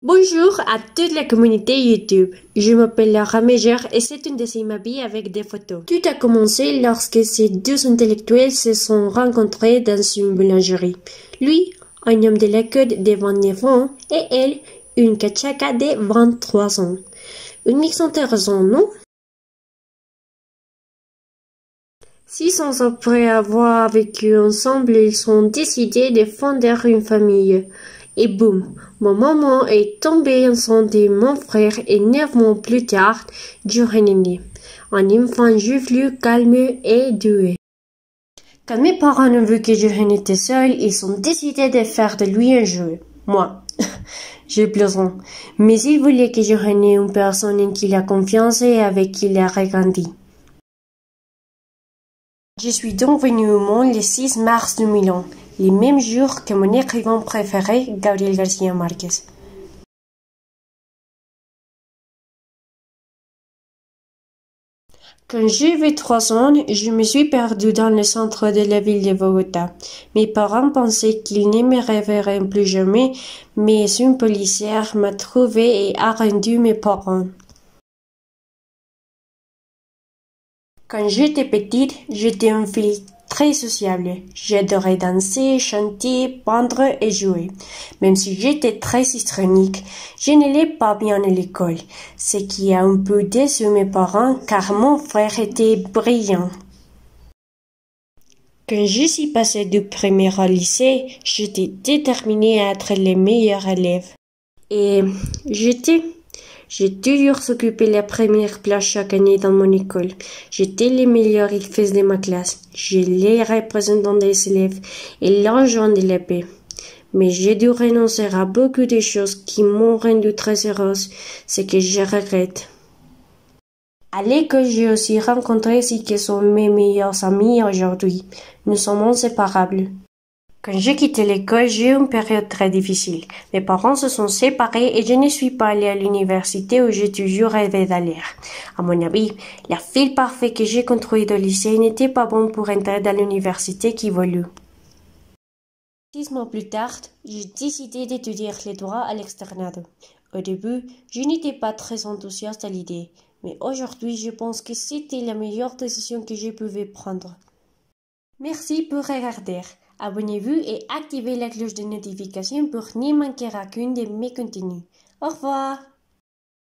Bonjour à toute la communauté YouTube. Je m'appelle Lara Meger et c'est une dessin ma vie avec des photos. Tout a commencé lorsque ces deux intellectuels se sont rencontrés dans une boulangerie. Lui, un homme de l'école de 29 ans et elle, une kachaka de 23 ans. Une mix intéressant, non? 6 ans après avoir vécu ensemble, ils ont décidé de fonder une famille. Et boum, ma maman est tombée enceinte de mon frère et 9 mois plus tard, Johan est né. Un enfant juvelu, calme et doué. Quand mes parents ont vu que Johan était seul, ils ont décidé de faire de lui un jeu. Moi, je plaisante. Mais ils voulaient que Johan ait une personne en qui il a confiance et avec qui il a grandi. Je suis donc venue au monde le 6 mars 2001, le même jour que mon écrivain préféré, Gabriel García Márquez. Quand j'avais 3 ans, je me suis perdue dans le centre de la ville de Bogota. Mes parents pensaient qu'ils ne me reverraient plus jamais, mais une policière m'a trouvée et a rendu mes parents. Quand j'étais petite, j'étais une fille très sociable. J'adorais danser, chanter, peindre et jouer. Même si j'étais très histrionique, je n'allais pas bien à l'école, ce qui a un peu déçu mes parents car mon frère était brillant. Quand je suis passée du primaire au lycée, j'étais déterminée à être le meilleur élève. Et j'ai toujours occupé la première place chaque année dans mon école. J'étais le meilleur élève de ma classe. Je les représentant des élèves et l'argent de la paix. Mais j'ai dû renoncer à beaucoup de choses qui m'ont rendu très heureuse, ce que je regrette. À l'école, j'ai aussi rencontré ceux qui sont mes meilleurs amis aujourd'hui. Nous sommes inséparables. Quand j'ai quitté l'école, j'ai eu une période très difficile. Mes parents se sont séparés et je ne suis pas allée à l'université où j'ai toujours rêvé d'aller. À mon avis, la fille parfaite que j'ai construite au lycée n'était pas bonne pour entrer dans l'université qui voulut. 6 mois plus tard, j'ai décidé d'étudier les droits à l'externat. Au début, je n'étais pas très enthousiaste à l'idée, mais aujourd'hui, je pense que c'était la meilleure décision que je pouvais prendre. Merci pour regarder. Abonnez-vous et activez la cloche de notification pour ne manquer aucun de mes contenus. Au revoir!